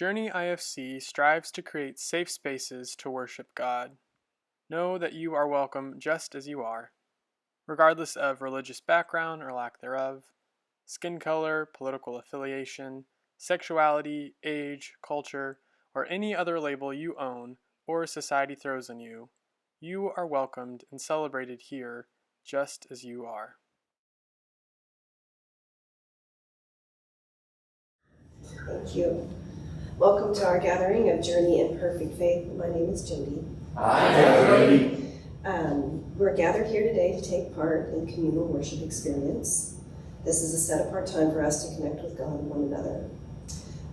Journey IFC strives to create safe spaces to worship God. Know that you are welcome just as you are, regardless of religious background or lack thereof, skin color, political affiliation, sexuality, age, culture, or any other label you own or society throws on you. You are welcomed and celebrated here just as you are. Thank you. Welcome to our gathering of Journey in Perfect Faith. My name is Jody. Hi, Jody. We're gathered here today to take part in communal worship experience. This is a set-apart time for us to connect with God and one another.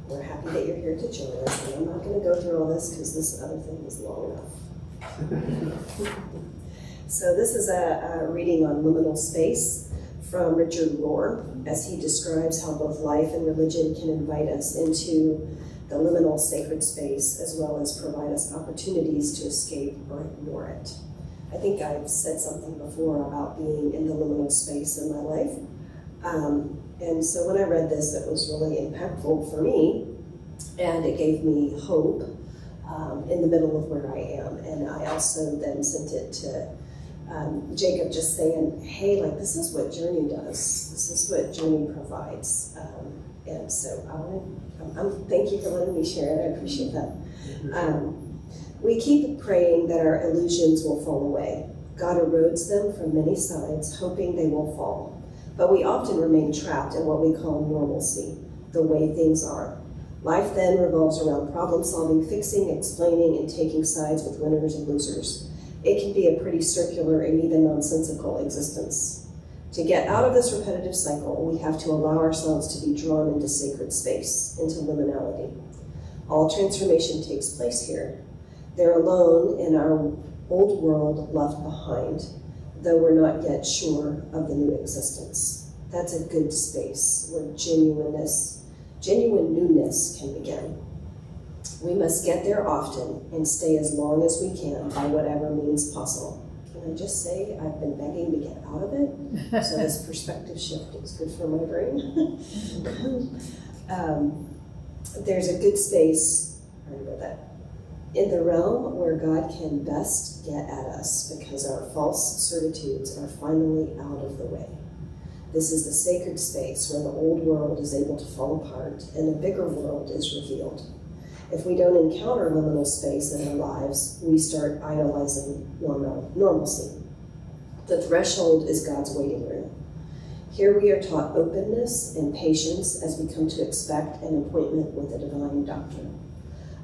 We're happy that you're here to join us, and I'm not going to go through all this because this other thing is long enough. So this is a reading on liminal space from Richard Rohr, as he describes how both life and religion can invite us into the liminal sacred space, as well as provide us opportunities to escape or ignore it. I think I've said something before about being in the liminal space in my life. And so when I read this, it was really impactful for me, and it gave me hope in the middle of where I am. And I also then sent it to Jacob, just saying, hey, like, this is what Journey does. This is what Journey provides. And so thank you for letting me share it. I appreciate that. We keep praying that our illusions will fall away. God erodes them from many sides, hoping they will fall. But we often remain trapped in what we call normalcy, the way things are. Life then revolves around problem solving, fixing, explaining, and taking sides with winners and losers. It can be a pretty circular and even nonsensical existence. To get out of this repetitive cycle, we have to allow ourselves to be drawn into sacred space, into liminality. All transformation takes place here. They're alone in our old world left behind, though we're not yet sure of the new existence. That's a good space where genuine newness can begin. We must get there often and stay as long as we can by whatever means possible. Can I just say, I've been begging to get out of it, so this perspective shift is good for my brain. There's a good space, I read that, in the realm where God can best get at us because our false certitudes are finally out of the way. This is the sacred space where the old world is able to fall apart and a bigger world is revealed. If we don't encounter liminal space in our lives, we start idolizing normalcy. The threshold is God's waiting room. Here we are taught openness and patience as we come to expect an appointment with the divine doctor.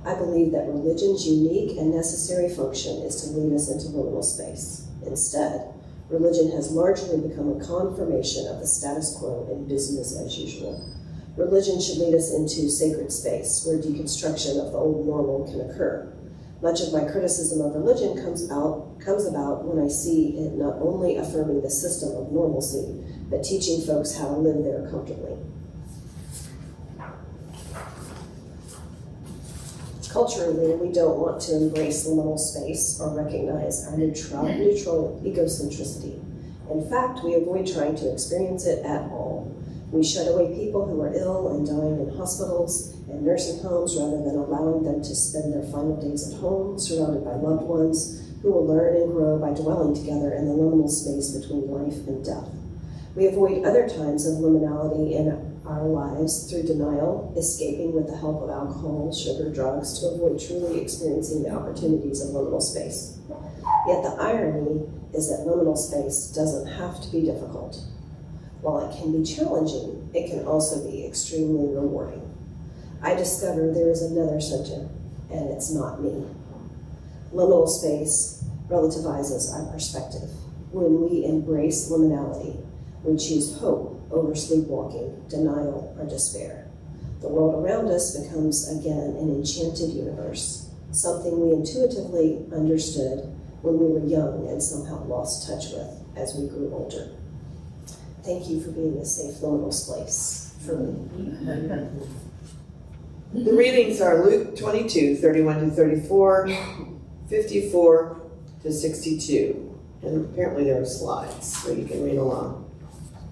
I believe that religion's unique and necessary function is to lead us into liminal space. Instead, religion has largely become a confirmation of the status quo and business as usual. Religion should lead us into sacred space, where deconstruction of the old normal can occur. Much of my criticism of religion comes about when I see it not only affirming the system of normalcy, but teaching folks how to live there comfortably. Culturally, we don't want to embrace liminal space or recognize our neutral egocentricity. In fact, we avoid trying to experience it at all. We shut away people who are ill and dying in hospitals and nursing homes rather than allowing them to spend their final days at home, surrounded by loved ones who will learn and grow by dwelling together in the liminal space between life and death. We avoid other times of liminality in our lives through denial, escaping with the help of alcohol, sugar, drugs, to avoid truly experiencing the opportunities of liminal space. Yet the irony is that liminal space doesn't have to be difficult. While it can be challenging, it can also be extremely rewarding. I discover there is another center, and it's not me. Liminal space relativizes our perspective. When we embrace liminality, we choose hope over sleepwalking, denial, or despair. The world around us becomes again an enchanted universe, something we intuitively understood when we were young and somehow lost touch with as we grew older. Thank you for being a safe liminal space for me. The readings are Luke 22, 31 to 34, 54 to 62. And apparently there are slides, so you can read along.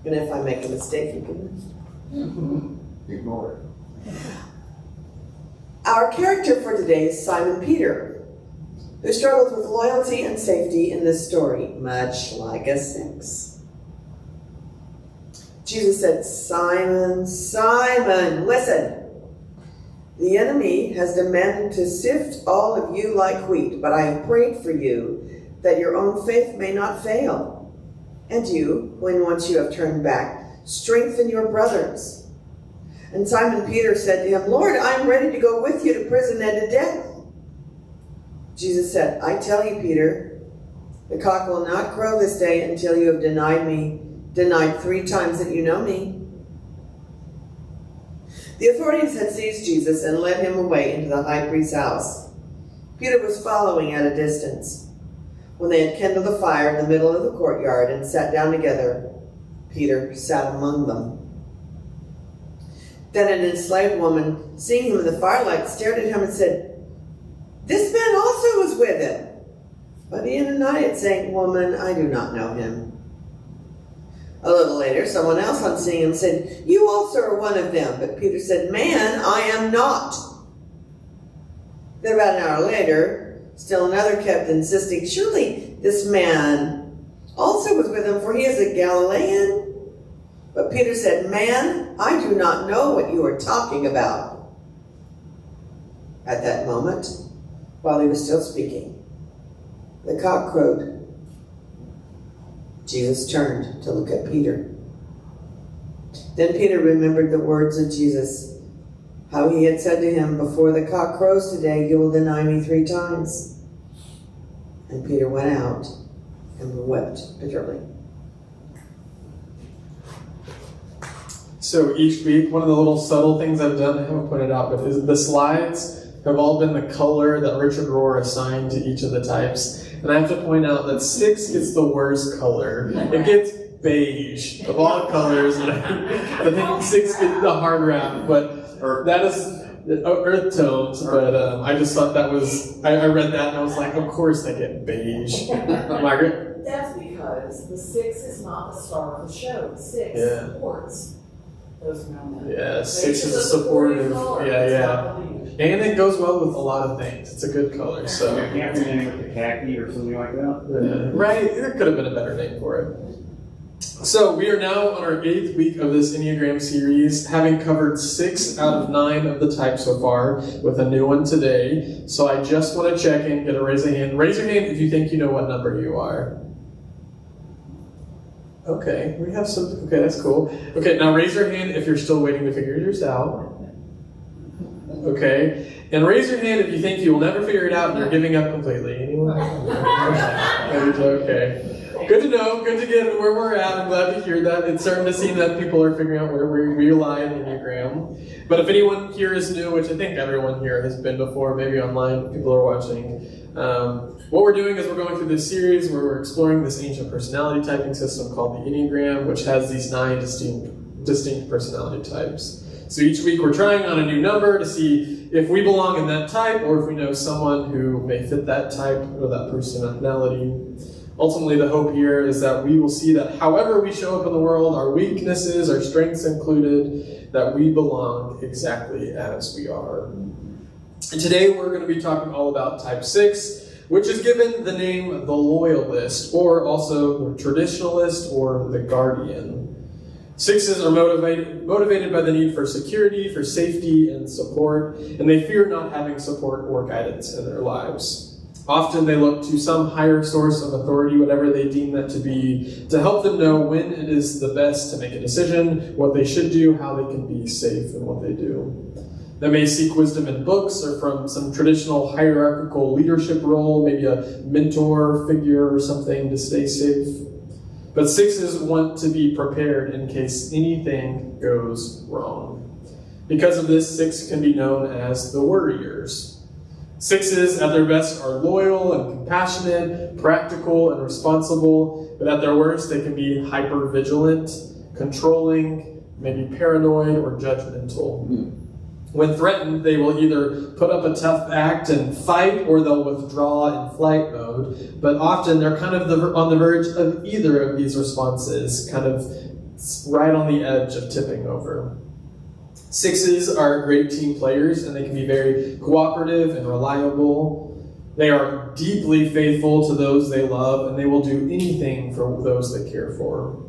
And if I make a mistake, you can ignore it. Our character for today is Simon Peter, who struggles with loyalty and safety in this story, much like a 6. Jesus said, Simon, Simon, listen. The enemy has demanded to sift all of you like wheat, but I have prayed for you that your own faith may not fail. And you, when once you have turned back, strengthen your brothers. And Simon Peter said to him, Lord, I am ready to go with you to prison and to death. Jesus said, I tell you, Peter, the cock will not crow this day until you have denied 3 times that you know me. The authorities had seized Jesus and led him away into the high priest's house. Peter was following at a distance. When they had kindled a fire in the middle of the courtyard and sat down together, Peter sat among them. Then an enslaved woman, seeing him in the firelight, stared at him and said, This man also was with him. But he denied it, saying, Woman, I do not know him. A little later, someone else on seeing him said, You also are one of them. But Peter said, Man, I am not. Then about an hour later, still another kept insisting, Surely this man also was with him, for he is a Galilean. But Peter said, Man, I do not know what you are talking about. At that moment, while he was still speaking, the cock crowed. Jesus turned to look at Peter. Then Peter remembered the words of Jesus, how he had said to him, Before the cock crows today, you will deny me 3 times. And Peter went out and wept bitterly. So each week, one of the little subtle things I've done, I haven't pointed out, but is the slides have all been the color that Richard Rohr assigned to each of the types. And I have to point out that 6 gets the worst color. It gets beige of all colors. And I think 6 gets the hard wrap, but that is earth tones. But I just thought that was, I read that and I was like, of course they get beige. Margaret? That's because the 6 is not the star of the show. 6 supports those around them. Yeah, 6 is a supportive. Yeah. And it goes well with a lot of things. It's a good color. So You can't read any with the khaki or something like that. Right, there could have been a better name for it. So we are now on our 8th week of this Enneagram series, having covered 6 out of 9 of the types so far, with a new one today. So I just want to check in, get a raise of hand. Raise your hand if you think you know what number you are. Okay, we have some. Okay, that's cool. Okay, now raise your hand if you're still waiting to figure yours out. Okay, and raise your hand if you think you will never figure it out and you're giving up completely. Anyone? Okay. Good to know. Good to get where we're at. I'm glad to hear that. It's starting to seem that people are figuring out where we lie in Enneagram. But if anyone here is new, which I think everyone here has been before, maybe online, people are watching. What we're doing is we're going through this series where we're exploring this ancient personality typing system called the Enneagram, which has these 9 distinct personality types. So each week we're trying on a new number to see if we belong in that type or if we know someone who may fit that type or that personality. Ultimately, the hope here is that we will see that however we show up in the world, our weaknesses, our strengths included, that we belong exactly as we are. And today we're going to be talking all about type 6, which is given the name the Loyalist, or also the Traditionalist or the Guardian. 6s are motivated by the need for security, for safety and support, and they fear not having support or guidance in their lives. Often they look to some higher source of authority, whatever they deem that to be, to help them know when it is the best to make a decision, what they should do, how they can be safe in what they do. They may seek wisdom in books or from some traditional hierarchical leadership role, maybe a mentor figure or something to stay safe. But 6s want to be prepared in case anything goes wrong. Because of this, 6 can be known as the worriers. 6s at their best are loyal and compassionate, practical and responsible, but at their worst they can be hyper-vigilant, controlling, maybe paranoid or judgmental. When threatened, they will either put up a tough act and fight, or they'll withdraw in flight mode. But often they're kind of on the verge of either of these responses, kind of right on the edge of tipping over. Sixes are great team players, and they can be very cooperative and reliable. They are deeply faithful to those they love, and they will do anything for those they care for.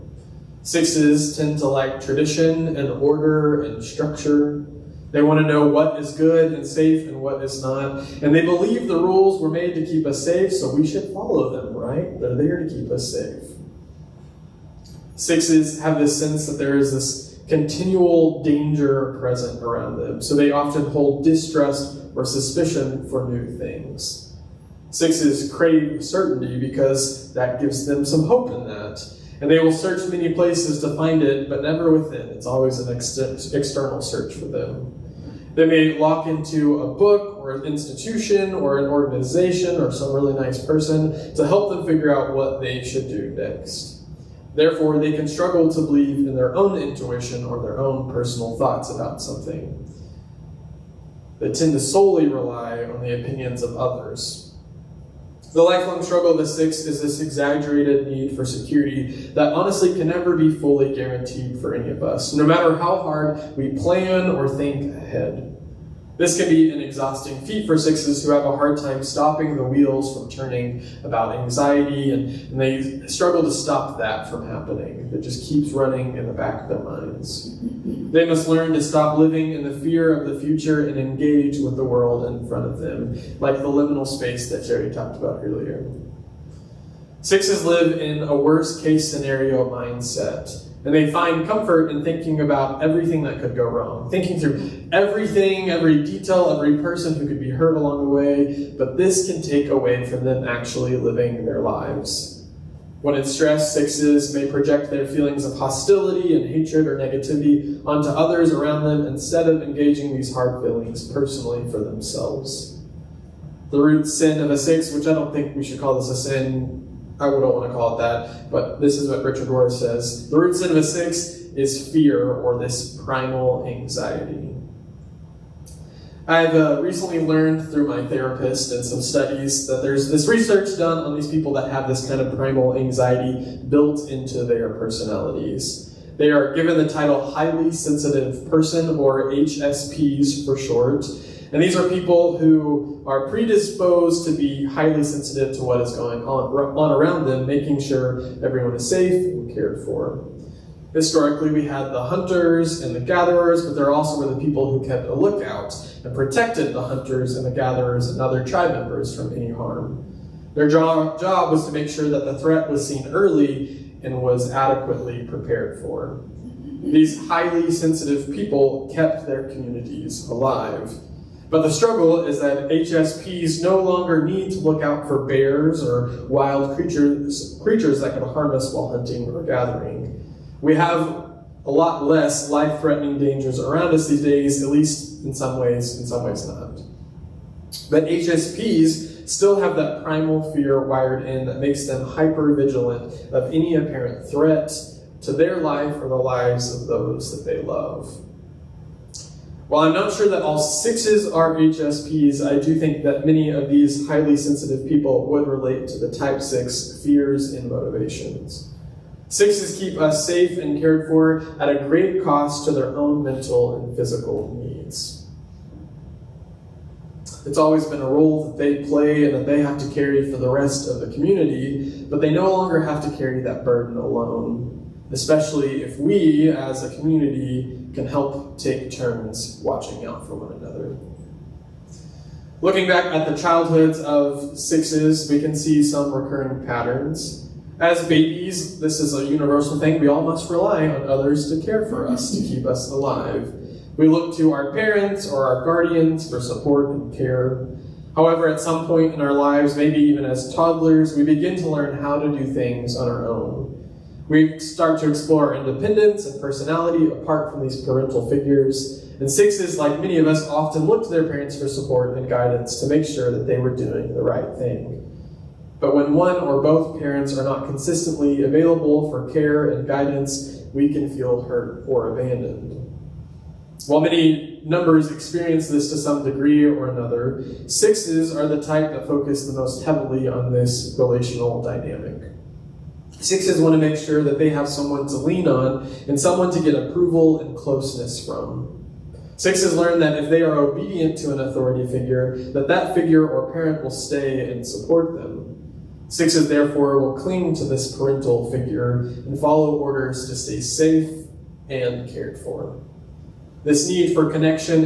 Sixes tend to like tradition and order and structure. They want to know what is good and safe and what is not. And they believe the rules were made to keep us safe, so we should follow them, right? They're there to keep us safe. Sixes have this sense that there is this continual danger present around them, so they often hold distrust or suspicion for new things. Sixes crave certainty because that gives them some hope in that. And they will search many places to find it, but never within. It's always an external search for them. They may lock into a book or an institution or an organization or some really nice person to help them figure out what they should do next. Therefore, they can struggle to believe in their own intuition or their own personal thoughts about something. They tend to solely rely on the opinions of others. The lifelong struggle of the six is this exaggerated need for security that honestly can never be fully guaranteed for any of us, no matter how hard we plan or think ahead. This can be an exhausting feat for sixes who have a hard time stopping the wheels from turning about anxiety, and they struggle to stop that from happening. It just keeps running in the back of their minds. They must learn to stop living in the fear of the future and engage with the world in front of them, like the liminal space that Jerry talked about earlier. Sixes live in a worst-case scenario mindset, and they find comfort in thinking about everything that could go wrong, thinking through everything, every detail, every person who could be hurt along the way, but this can take away from them actually living their lives. When in stress, sixes may project their feelings of hostility and hatred or negativity onto others around them instead of engaging these hard feelings personally for themselves. The root sin of a six, which I don't think we should call this a sin, I wouldn't want to call it that, but this is what Richard Rohr says. The root sin of a six is fear, or this primal anxiety. I've recently learned through my therapist and some studies that there's this research done on these people that have this kind of primal anxiety built into their personalities. They are given the title highly sensitive person, or HSPs for short. And these are people who are predisposed to be highly sensitive to what is going on around them, making sure everyone is safe and cared for. Historically, we had the hunters and the gatherers, but there also were the people who kept a lookout and protected the hunters and the gatherers and other tribe members from any harm. Their job was to make sure that the threat was seen early and was adequately prepared for. These highly sensitive people kept their communities alive. But the struggle is that HSPs no longer need to look out for bears or wild creatures that could harm us while hunting or gathering. We have a lot less life-threatening dangers around us these days, at least in some ways not. But HSPs still have that primal fear wired in that makes them hyper-vigilant of any apparent threat to their life or the lives of those that they love. While I'm not sure that all sixes are HSPs, I do think that many of these highly sensitive people would relate to the type 6 fears and motivations. Sixes keep us safe and cared for at a great cost to their own mental and physical needs. It's always been a role that they play and that they have to carry for the rest of the community, but they no longer have to carry that burden alone, especially if we, as a community, can help take turns watching out for one another. Looking back at the childhoods of sixes, we can see some recurring patterns. As babies, this is a universal thing, we all must rely on others to care for us, to keep us alive. We look to our parents or our guardians for support and care. However, at some point in our lives, maybe even as toddlers, we begin to learn how to do things on our own. We start to explore independence and personality apart from these parental figures, and sixes, like many of us, often look to their parents for support and guidance to make sure that they were doing the right thing. But when one or both parents are not consistently available for care and guidance, we can feel hurt or abandoned. While many numbers experience this to some degree or another, sixes are the type that focus the most heavily on this relational dynamic. Sixes want to make sure that they have someone to lean on and someone to get approval and closeness from. Sixes learn that if they are obedient to an authority figure, that figure or parent will stay and support them. Sixes, therefore, will cling to this parental figure and follow orders to stay safe and cared for. This need for connection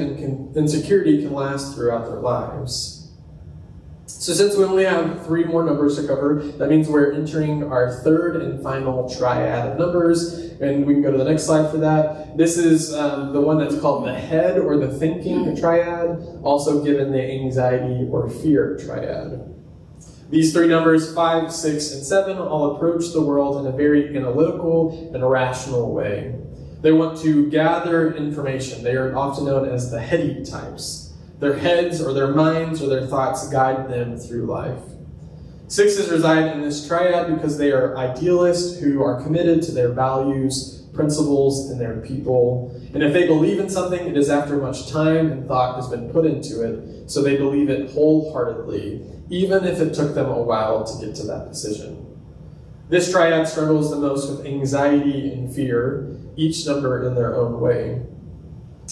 and security can last throughout their lives. So since we only have 3 more numbers to cover, that means we're entering our third and final triad of numbers, and we can go to the next slide for that. This is the one that's called the head or the thinking triad, also given the anxiety or fear triad. These 3 numbers, 5, 6, and 7, all approach the world in a very analytical and rational way. They want to gather information. They are often known as the heady types. Their heads or their minds or their thoughts guide them through life. Sixes reside in this triad because they are idealists who are committed to their values, principles, and their people. And if they believe in something, it is after much time and thought has been put into it, so they believe it wholeheartedly, even if it took them a while to get to that decision. This triad struggles the most with anxiety and fear, each number in their own way.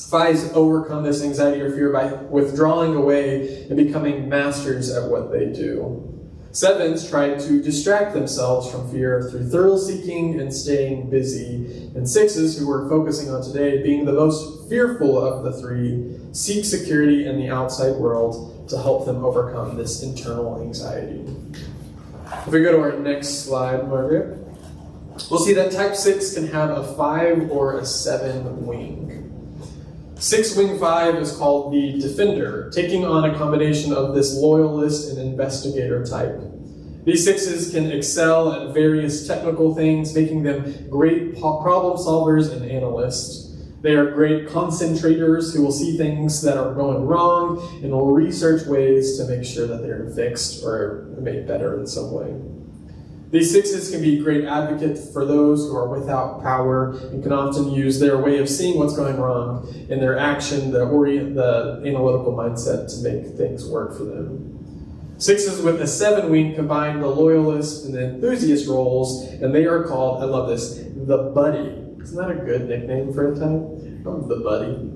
Fives overcome this anxiety or fear by withdrawing away and becoming masters at what they do. Sevens try to distract themselves from fear through thrill seeking and staying busy. And sixes, who we're focusing on today, being the most fearful of the 3, seek security in the outside world to help them overcome this internal anxiety. If we go to our next slide, Margaret, we'll see that type 6 can have a 5 or a 7 wing. 6 wing 5 is called the defender, taking on a combination of this loyalist and investigator type. These 6s can excel at various technical things, making them great problem solvers and analysts. They are great concentrators who will see things that are going wrong and will research ways to make sure that they're fixed or made better in some way. These 6s can be great advocates for those who are without power and can often use their way of seeing what's going wrong in their action, the analytical mindset to make things work for them. 6s with a 7 wing combine the loyalist and the enthusiast roles, and they are called, I love this, the buddy. Isn't that a good nickname for a type? I'm the buddy.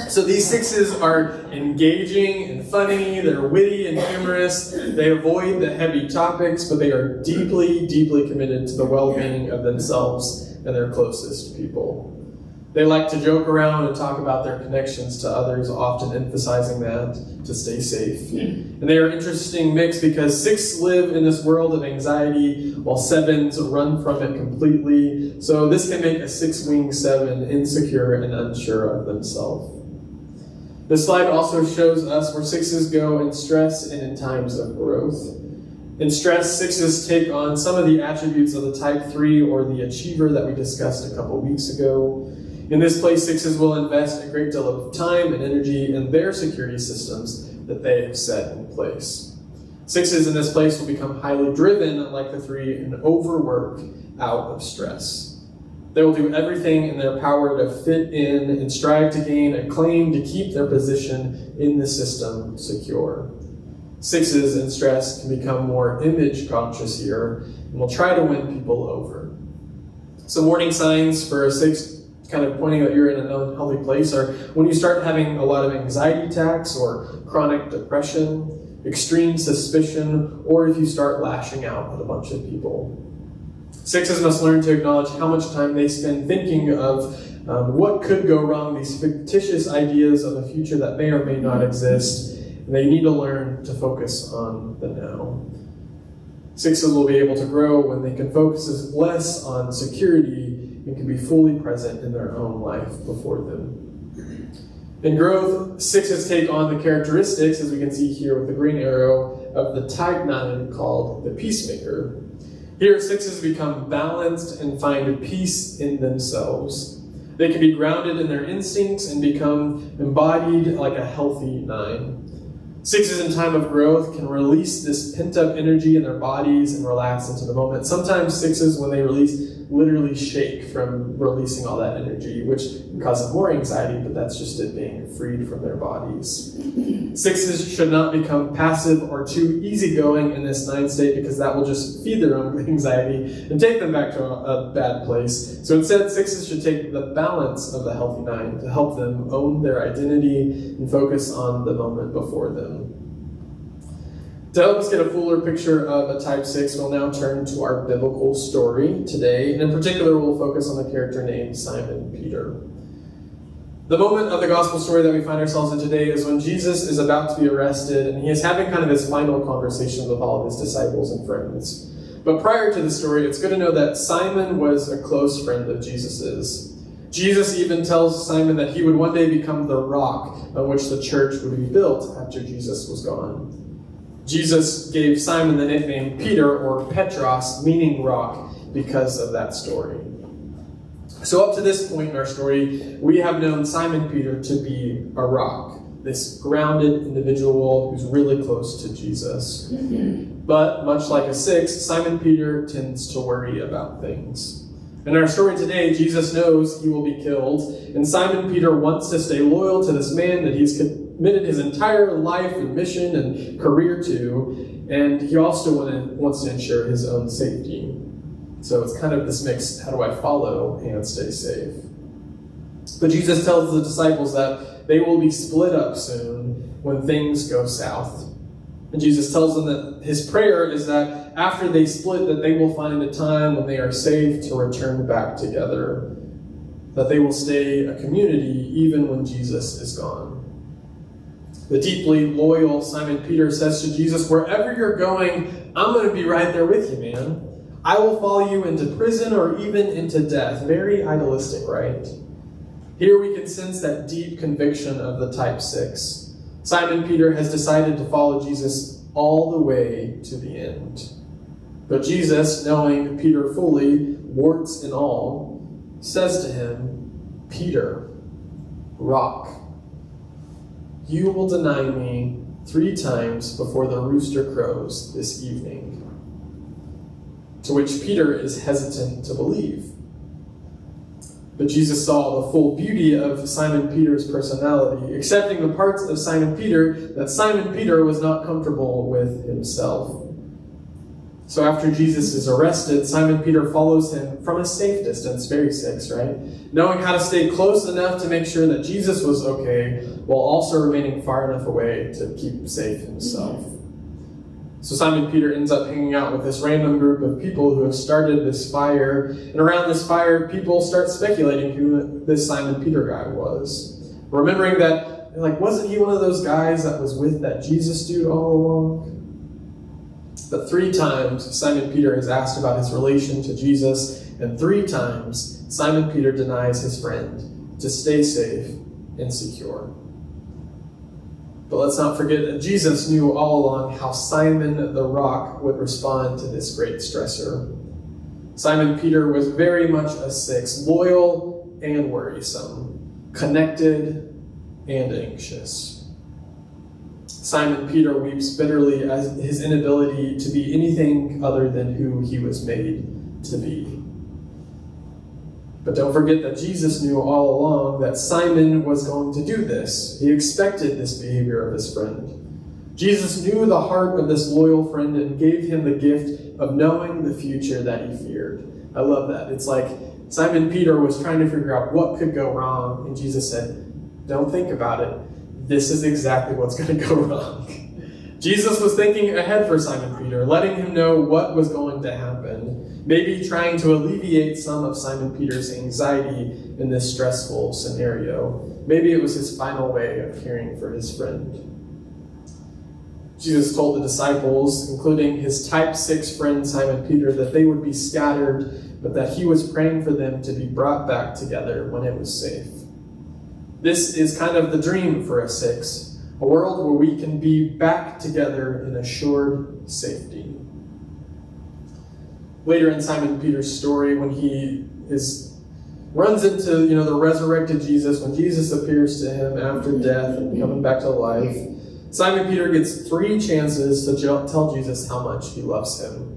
So these 6s are engaging and funny, they're witty and humorous, they avoid the heavy topics, but they are deeply, deeply committed to the well-being of themselves and their closest people. They like to joke around and talk about their connections to others, often emphasizing that to stay safe. And they are an interesting mix because 6 live in this world of anxiety while 7s run from it completely. So this can make a 6-wing 7 insecure and unsure of themselves. This slide also shows us where 6s go in stress and in times of growth. In stress, 6s take on some of the attributes of the type 3 or the achiever that we discussed a couple weeks ago. In this place, 6s will invest a great deal of time and energy in their security systems that they have set in place. 6s in this place will become highly driven like the 3 and overwork out of stress. They will do everything in their power to fit in and strive to gain a claim to keep their position in the system secure. 6s in stress can become more image conscious here and will try to win people over. Some warning signs for a 6 kind of pointing that you're in an unhealthy place are when you start having a lot of anxiety attacks or chronic depression, extreme suspicion, or if you start lashing out at a bunch of people. 6s must learn to acknowledge how much time they spend thinking of what could go wrong, these fictitious ideas of a future that may or may not exist, and they need to learn to focus on the now. 6s will be able to grow when they can focus less on security and can be fully present in their own life before them. In growth, 6s take on the characteristics, as we can see here with the green arrow, of the type 9 called the peacemaker. Here, 6s become balanced and find peace in themselves. They can be grounded in their instincts and become embodied like a healthy 9. 6s in time of growth can release this pent-up energy in their bodies and relax into the moment. Sometimes 6s, when they release literally shake from releasing all that energy, which can cause them more anxiety, but that's just it being freed from their bodies. 6s should not become passive or too easygoing in this 9 state, because that will just feed their own anxiety and take them back to a bad place. So instead, 6s should take the balance of the healthy 9 to help them own their identity and focus on the moment before them. To help us get a fuller picture of a type 6, we'll now turn to our biblical story today, and in particular, we'll focus on the character named Simon Peter. The moment of the gospel story that we find ourselves in today is when Jesus is about to be arrested, and he is having kind of his final conversation with all of his disciples and friends. But prior to the story, it's good to know that Simon was a close friend of Jesus's. Jesus even tells Simon that he would one day become the rock on which the church would be built after Jesus was gone. Jesus gave Simon the nickname Peter, or Petros, meaning rock, because of that story. So up to this point in our story, we have known Simon Peter to be a rock, this grounded individual who's really close to Jesus. But much like a 6, Simon Peter tends to worry about things. In our story today, Jesus knows he will be killed, and Simon Peter wants to stay loyal to this man that he's committed his entire life and mission and career to, and he also wants to ensure his own safety. So it's kind of this mix, how do I follow and stay safe? But Jesus tells the disciples that they will be split up soon when things go south. And Jesus tells them that his prayer is that after they split, that they will find a time when they are safe to return back together, that they will stay a community even when Jesus is gone. The deeply loyal Simon Peter says to Jesus, "Wherever you're going, I'm going to be right there with you, man. I will follow you into prison or even into death." Very idealistic, right? Here we can sense that deep conviction of the type 6. Simon Peter has decided to follow Jesus all the way to the end. But Jesus, knowing Peter fully, warts and all, says to him, "Peter, rock, you will deny me 3 times before the rooster crows this evening." To which Peter is hesitant to believe. But Jesus saw the full beauty of Simon Peter's personality, accepting the parts of Simon Peter that Simon Peter was not comfortable with himself. So after Jesus is arrested, Simon Peter follows him from a safe distance, very 6, right? Knowing how to stay close enough to make sure that Jesus was okay, while also remaining far enough away to keep safe himself. So Simon Peter ends up hanging out with this random group of people who have started this fire. And around this fire, people start speculating who this Simon Peter guy was. Remembering that, wasn't he one of those guys that was with that Jesus dude all along? But 3 times, Simon Peter is asked about his relation to Jesus, and 3 times, Simon Peter denies his friend to stay safe and secure. But let's not forget that Jesus knew all along how Simon the rock would respond to this great stressor. Simon Peter was very much a 6, loyal and worrisome, connected and anxious. Simon Peter weeps bitterly at his inability to be anything other than who he was made to be. But don't forget that Jesus knew all along that Simon was going to do this. He expected this behavior of his friend. Jesus knew the heart of this loyal friend and gave him the gift of knowing the future that he feared. I love that. It's like Simon Peter was trying to figure out what could go wrong, and Jesus said, "Don't think about it. This is exactly what's going to go wrong." Jesus was thinking ahead for Simon Peter, letting him know what was going to happen, maybe trying to alleviate some of Simon Peter's anxiety in this stressful scenario. Maybe it was his final way of caring for his friend. Jesus told the disciples, including his type 6 friend Simon Peter, that they would be scattered, but that he was praying for them to be brought back together when it was safe. This is kind of the dream for a 6, a world where we can be back together in assured safety. Later in Simon Peter's story, when he runs into the resurrected Jesus, when Jesus appears to him after death and coming back to life, Simon Peter gets 3 chances to tell Jesus how much he loves him.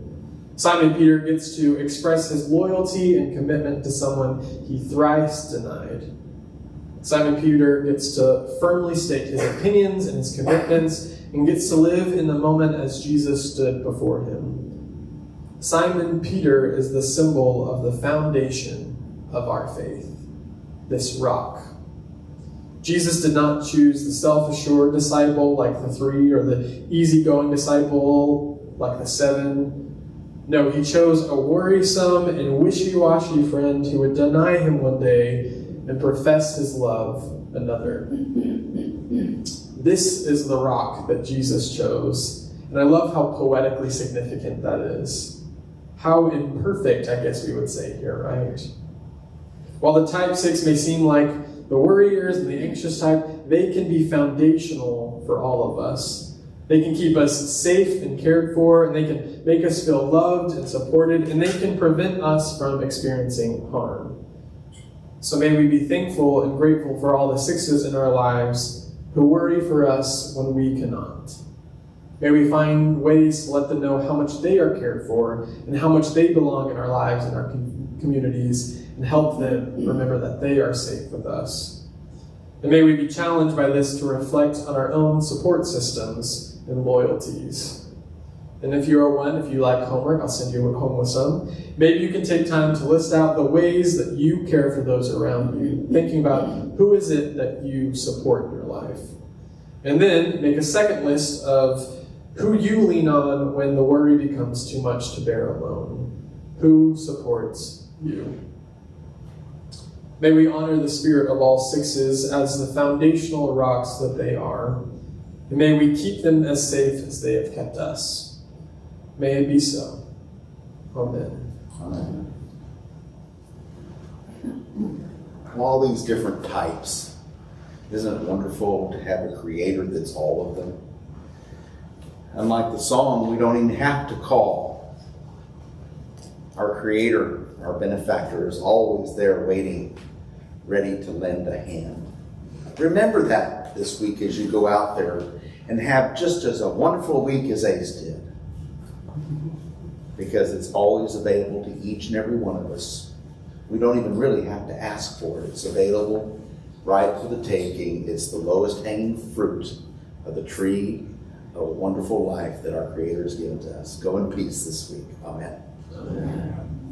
Simon Peter gets to express his loyalty and commitment to someone he thrice denied. Simon Peter gets to firmly state his opinions and his commitments and gets to live in the moment as Jesus stood before him. Simon Peter is the symbol of the foundation of our faith, this rock. Jesus did not choose the self-assured disciple like the 3 or the easygoing disciple like the 7. No, he chose a worrisome and wishy-washy friend who would deny him one day and profess his love another. This is the rock that Jesus chose, and I love how poetically significant that is. How imperfect, I guess we would say here, right? While the type 6 may seem like the worriers and the anxious type, they can be foundational for all of us. They can keep us safe and cared for, and they can make us feel loved and supported, and they can prevent us from experiencing harm. So may we be thankful and grateful for all the 6s in our lives who worry for us when we cannot. May we find ways to let them know how much they are cared for and how much they belong in our lives and our communities, and help them remember that they are safe with us. And may we be challenged by this to reflect on our own support systems and loyalties. And if you are one, if you like homework, I'll send you home with some. Maybe you can take time to list out the ways that you care for those around you, thinking about who is it that you support in your life. And then make a second list of who you lean on when the worry becomes too much to bear alone. Who supports you? May we honor the spirit of all 6s as the foundational rocks that they are. And may we keep them as safe as they have kept us. May it be so. Amen. Amen. All these different types. Isn't it wonderful to have a creator that's all of them? Unlike the song, we don't even have to call. Our creator, our benefactor, is always there waiting, ready to lend a hand. Remember that this week as you go out there and have just as a wonderful week as Ace did. Because it's always available to each and every one of us. We don't even really have to ask for it. It's available right for the taking. It's the lowest hanging fruit of the tree of a wonderful life that our Creator has given to us. Go in peace this week. Amen. Amen.